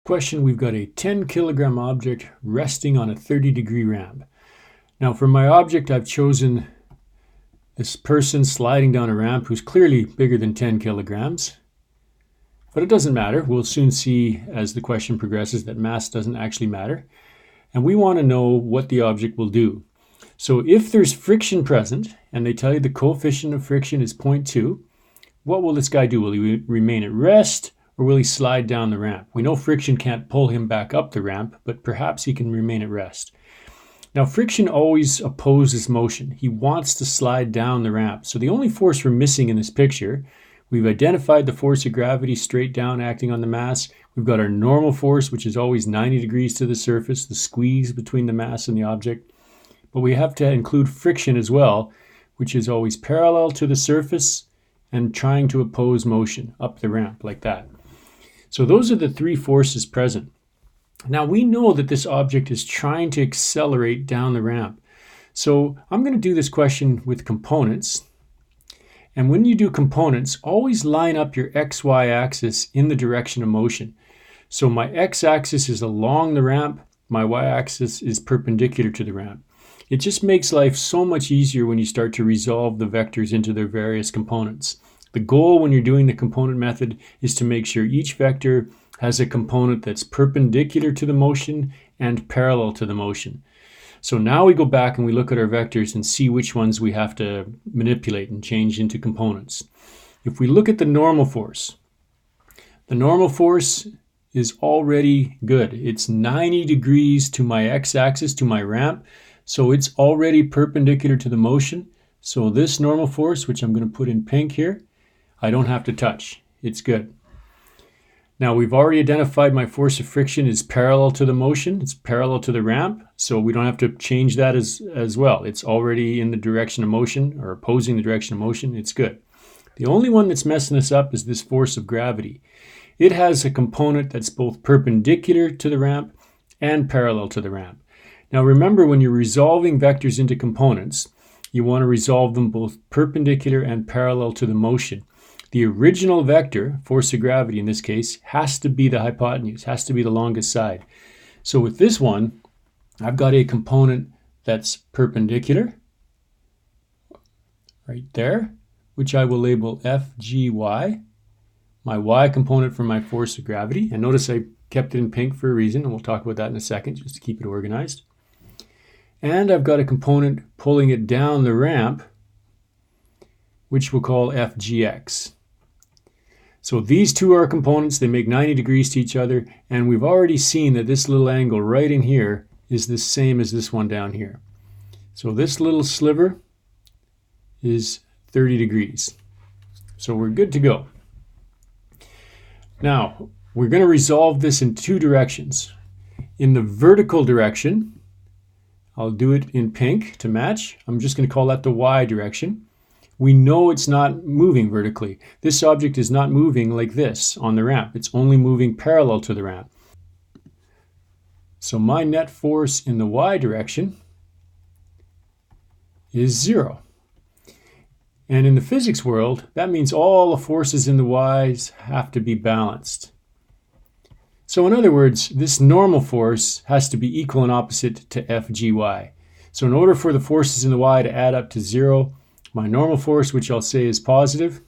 question, we've got a 10 kilogram object resting on a 30-degree ramp. Now for my object, I've chosen this person sliding down a ramp who's clearly bigger than 10 kilograms. But it doesn't matter. We'll soon see as the question progresses that mass doesn't actually matter. And we want to know what the object will do. So if there's friction present, and they tell you the coefficient of friction is 0.2, what will this guy do? Will he remain at rest, or will he slide down the ramp? We know friction can't pull him back up the ramp, but perhaps he can remain at rest. Now friction always opposes motion. He wants to slide down the ramp. So the only force we're missing in this picture, we've identified the force of gravity straight down acting on the mass. We've got our normal force, which is always 90 degrees to the surface, the squeeze between the mass and the object. But we have to include friction as well, which is always parallel to the surface and trying to oppose motion up the ramp like that. So those are the three forces present. Now we know that this object is trying to accelerate down the ramp. So I'm going to do this question with components. And when you do components, always line up your XY axis in the direction of motion. So my x-axis is along the ramp, my y-axis is perpendicular to the ramp. It just makes life so much easier when you start to resolve the vectors into their various components. The goal when you're doing the component method is to make sure each vector has a component that's perpendicular to the motion and parallel to the motion. So now we go back and we look at our vectors and see which ones we have to manipulate and change into components. If we look at the normal force is already good. It's 90 degrees to my x-axis, to my ramp, so it's already perpendicular to the motion. So this normal force, which I'm going to put in pink here, I don't have to touch. It's good. Now we've already identified my force of friction is parallel to the motion. It's parallel to the ramp, so we don't have to change that as well. It's already in the direction of motion or opposing the direction of motion. It's good. The only one that's messing us up is this force of gravity. It has a component that's both perpendicular to the ramp and parallel to the ramp. Now remember, when you're resolving vectors into components, you want to resolve them both perpendicular and parallel to the motion. The original vector, force of gravity in this case, has to be the hypotenuse, has to be the longest side. So with this one, I've got a component that's perpendicular, right there, which I will label FGY, my y component for my force of gravity. And notice I kept it in pink for a reason, and we'll talk about that in a second, just to keep it organized. And I've got a component pulling it down the ramp, which we'll call FGX. So these two are components, they make 90 degrees to each other, and we've already seen that this little angle right in here is the same as this one down here. So this little sliver is 30 degrees. So we're good to go. Now, we're going to resolve this in two directions. In the vertical direction, I'll do it in pink to match. I'm just going to call that the y direction. We know it's not moving vertically. This object is not moving like this on the ramp. It's only moving parallel to the ramp. So my net force in the y direction is 0. And in the physics world, that means all the forces in the y's have to be balanced. So in other words, this normal force has to be equal and opposite to FGY. So in order for the forces in the y to add up to 0, my normal force, which I'll say is positive,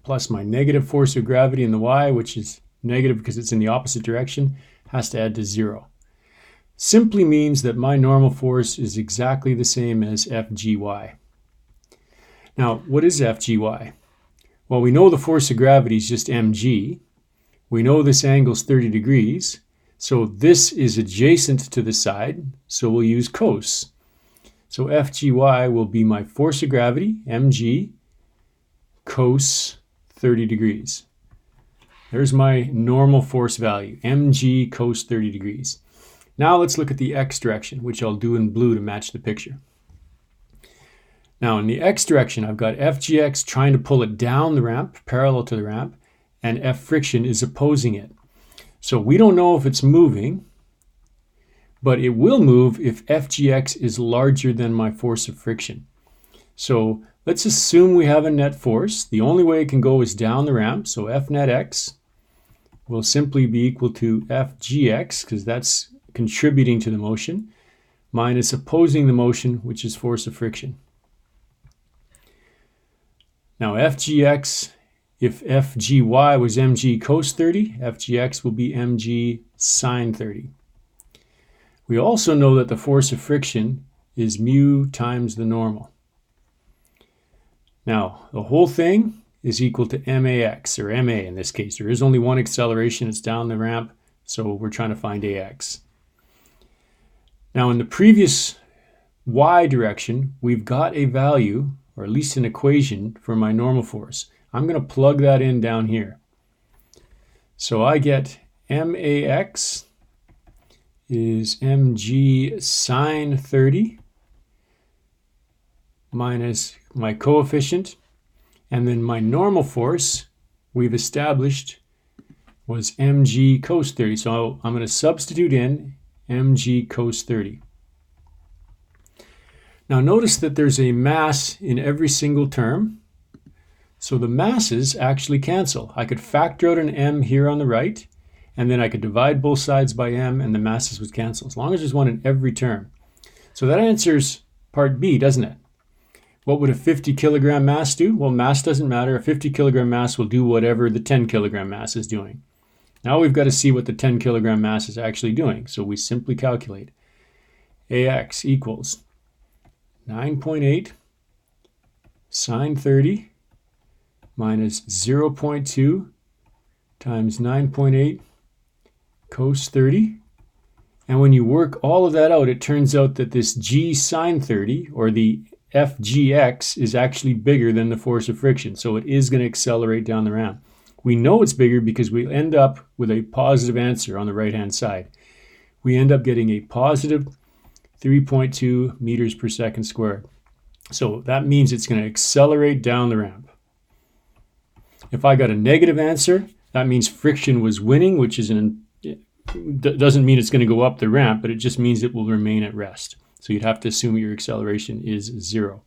plus my negative force of gravity in the y, which is negative because it's in the opposite direction, has to add to 0. Simply means that my normal force is exactly the same as FGY. Now, what is FGY? Well, we know the force of gravity is just mg. We know this angle is 30 degrees, so this is adjacent to the side, so we'll use cos. So FGY will be my force of gravity, mg, cos 30 degrees. There's my normal force value, mg cos 30 degrees. Now let's look at the x direction, which I'll do in blue to match the picture. Now in the x direction, I've got FGX trying to pull it down the ramp, parallel to the ramp, and F friction is opposing it. So we don't know if it's moving, but it will move if FGX is larger than my force of friction. So let's assume we have a net force. The only way it can go is down the ramp, so F net X will simply be equal to Fgx, because that's contributing to the motion, minus opposing the motion, which is force of friction. Now Fgx, if Fgy was mg cos 30, Fgx will be mg sine 30. We also know that the force of friction is mu times the normal. Now, the whole thing is equal to max, or ma in this case. There is only one acceleration, it's down the ramp, so we're trying to find ax. Now, in the previous y direction, we've got a value, or at least an equation, for my normal force. I'm going to plug that in down here. So I get max is mg sine 30 minus my coefficient, and then my normal force we've established was mg cos 30. So I'm going to substitute in mg cos 30. Now notice that there's a mass in every single term, so the masses actually cancel. I could factor out an m here on the right, and then I could divide both sides by m and the masses would cancel, as long as there's one in every term. So that answers part B, doesn't it? What would a 50 kilogram mass do? Well, mass doesn't matter. A 50 kilogram mass will do whatever the 10 kilogram mass is doing. Now we've got to see what the 10 kilogram mass is actually doing. So we simply calculate. AX equals 9.8 sine 30 minus 0.2 times 9.8 cos 30. And when you work all of that out, it turns out that this g sine 30, or the Fgx, is actually bigger than the force of friction. So it is going to accelerate down the ramp. We know it's bigger because we end up with a positive answer on the right-hand side. We end up getting a positive 3.2 meters per second squared. So that means it's going to accelerate down the ramp. If I got a negative answer, that means friction was winning, which is doesn't mean it's going to go up the ramp, but it just means it will remain at rest. So you'd have to assume your acceleration is 0.